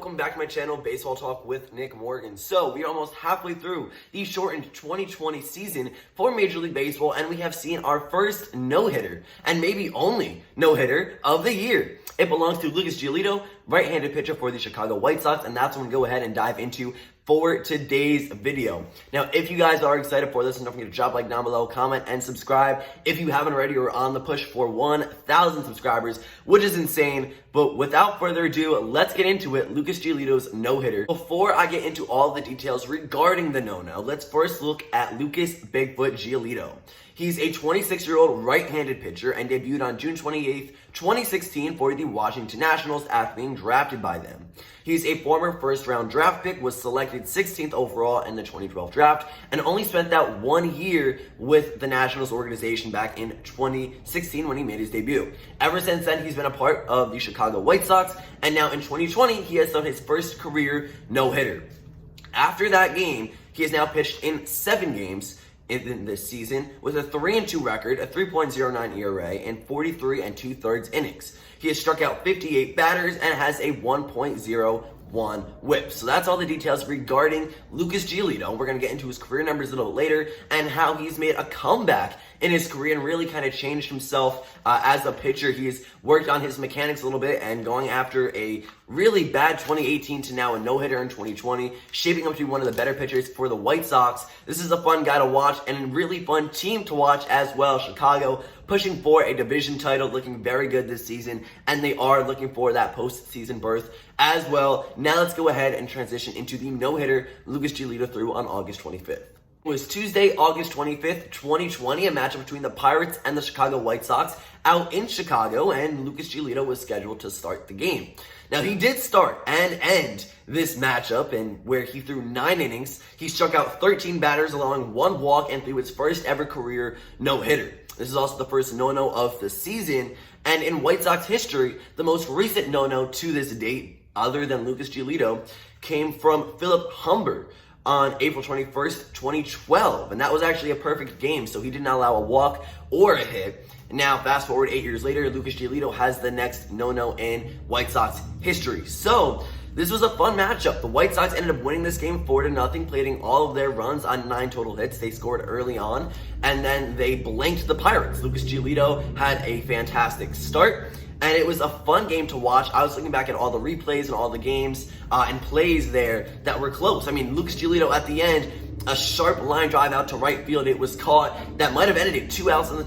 welcome back to my channel, Baseball Talk with Nick Morgan. So, we are almost halfway through the shortened 2020 season for Major League Baseball, and we have seen our first no-hitter, and maybe only no-hitter of the year. It belongs to Lucas Giolito, right-handed pitcher for the Chicago White Sox, and that's what we're going to go ahead and dive into for today's video. Now, if you guys are excited for this, don't forget to drop a like down below, comment, and subscribe. If you haven't already, we're on the push for 1,000 subscribers, which is insane. But without further ado, let's get into it. Lucas Giolito's no-hitter. Before I get into all the details regarding the no-no, let's first look at Lucas Bigfoot Giolito. He's a 26-year-old right-handed pitcher and debuted on June 28th, 2016 for the Washington Nationals after being drafted by them. He's a former first-round draft pick, was selected 16th overall in the 2012 draft, and only spent that 1 year with the Nationals organization back in 2016 when he made his debut. Ever since then, he's been a part of the Chicago White Sox, and now in 2020, he has done his first career no-hitter. After that game, he has now pitched in 7 games in this season with a 3-2 record, a 3.09 ERA, and 43 2/3 innings. He has struck out 58 batters and has a 1.01 whip. So that's all the details regarding Lucas Giolito. We're going to get into his career numbers a little later and how he's made a comeback in his career and really kind of changed himself as a pitcher. He's worked on his mechanics a little bit and going after a really bad 2018 to now a no-hitter in 2020, shaping up to be one of the better pitchers for the White Sox. This is a fun guy to watch and a really fun team to watch as well. Chicago pushing for a division title, looking very good this season, and they are looking for that postseason berth as well. Now let's go ahead and transition into the no-hitter Lucas Giolito threw on August 25th. It was Tuesday, August 25th, 2020, a matchup between the Pirates and the Chicago White Sox out in Chicago, and Lucas Giolito was scheduled to start the game. Now, he did start and end this matchup, and where he threw 9 innings. He struck out 13 batters, allowing 1 walk, and threw his first ever career no-hitter. This is also the first no-no of the season, and in White Sox history, the most recent no-no to this date, other than Lucas Giolito, came from Philip Humber on April 21st, 2012. And that was actually a perfect game, so he did not allow a walk or a hit. Now, fast forward 8 years later, Lucas Giolito has the next no-no in White Sox history. So, this was a fun matchup. The White Sox ended up winning this game 4-0, plating all of their runs on 9 total hits. They scored early on, and then they blanked the Pirates. Lucas Giolito had a fantastic start, and it was a fun game to watch. I was looking back at all the replays and all the games and plays there that were close. I mean, Lucas Giolito at the end, a sharp line drive out to right field. It was caught. That might have ended it 2 outs in the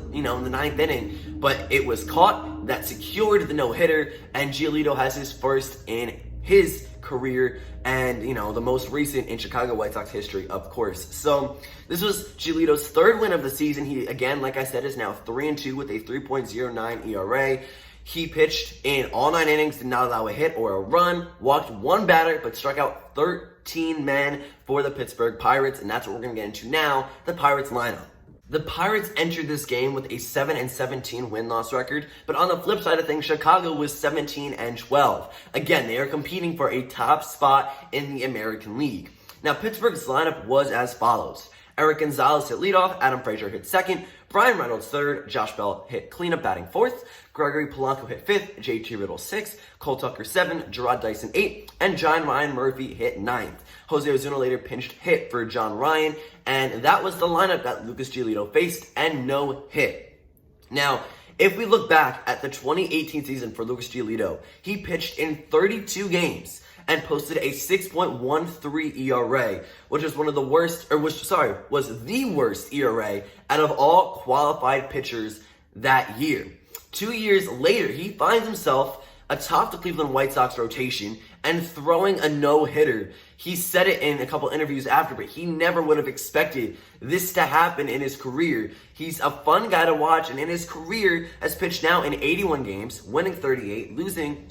9th inning, but it was caught. That secured the no-hitter, and Giolito has his first in his career and, the most recent in Chicago White Sox history, of course. So this was Giolito's 3rd win of the season. He, again, like I said, is now 3-2 with a 3.09 ERA. He pitched in all 9 innings, did not allow a hit or a run, walked 1 batter, but struck out 13 men for the Pittsburgh Pirates, and that's what we're going to get into now, the Pirates lineup. The Pirates entered this game with a 7-17 win-loss record, but on the flip side of things, Chicago was 17-12. Again, they are competing for a top spot in the American League. Now, Pittsburgh's lineup was as follows. Eric Gonzalez hit leadoff, Adam Frazier hit second, Brian Reynolds third, Josh Bell hit cleanup batting fourth, Gregory Polanco hit fifth, JT Riddle sixth, Cole Tucker 7, Gerard Dyson 8, and John Ryan Murphy hit ninth. Jose Ozuna later pinched hit for John Ryan, and that was the lineup that Lucas Giolito faced, and no hit. Now, if we look back at the 2018 season for Lucas Giolito, he pitched in 32 games and posted a 6.13 ERA, which is was the worst ERA out of all qualified pitchers that year. 2 years later, he finds himself atop the Cleveland White Sox rotation and throwing a no-hitter. He said it in a couple interviews after, but he never would have expected this to happen in his career. He's a fun guy to watch, and in his career has pitched now in 81 games, winning 30, losing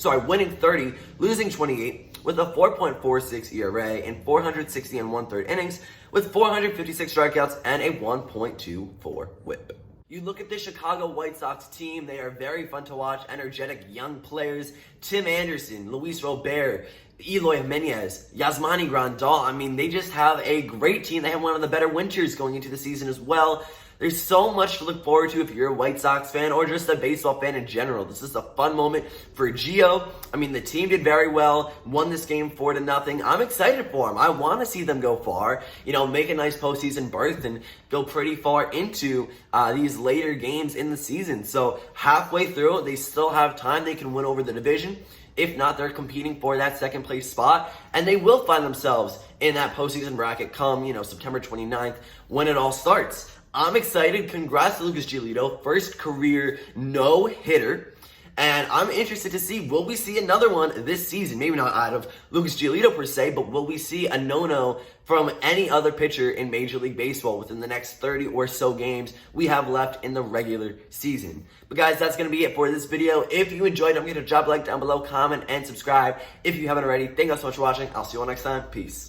28, with a 4.46 ERA and 460 1/3 innings, with 456 strikeouts and a 1.24 whip. You look at the Chicago White Sox team, they are very fun to watch, energetic young players. Tim Anderson, Luis Robert, Eloy Jimenez, Yasmani Grandal. I mean, they just have a great team. They have one of the better winters going into the season as well. There's so much to look forward to if you're a White Sox fan or just a baseball fan in general. This is a fun moment for Gio. I mean, the team did very well, won this game 4-0. I'm excited for them. I want to see them go far, make a nice postseason berth and go pretty far into these later games in the season. So halfway through, they still have time. They can win over the division. If not, they're competing for that second place spot, and they will find themselves in that postseason bracket come, September 29th when it all starts. I'm excited. Congrats to Lucas Giolito, first career no-hitter. And I'm interested to see, will we see another one this season? Maybe not out of Lucas Giolito per se, but will we see a no-no from any other pitcher in Major League Baseball within the next 30 or so games we have left in the regular season? But guys, that's going to be it for this video. If you enjoyed, don't forget to drop a like down below, comment, and subscribe if you haven't already. Thank you all so much for watching. I'll see you all next time. Peace.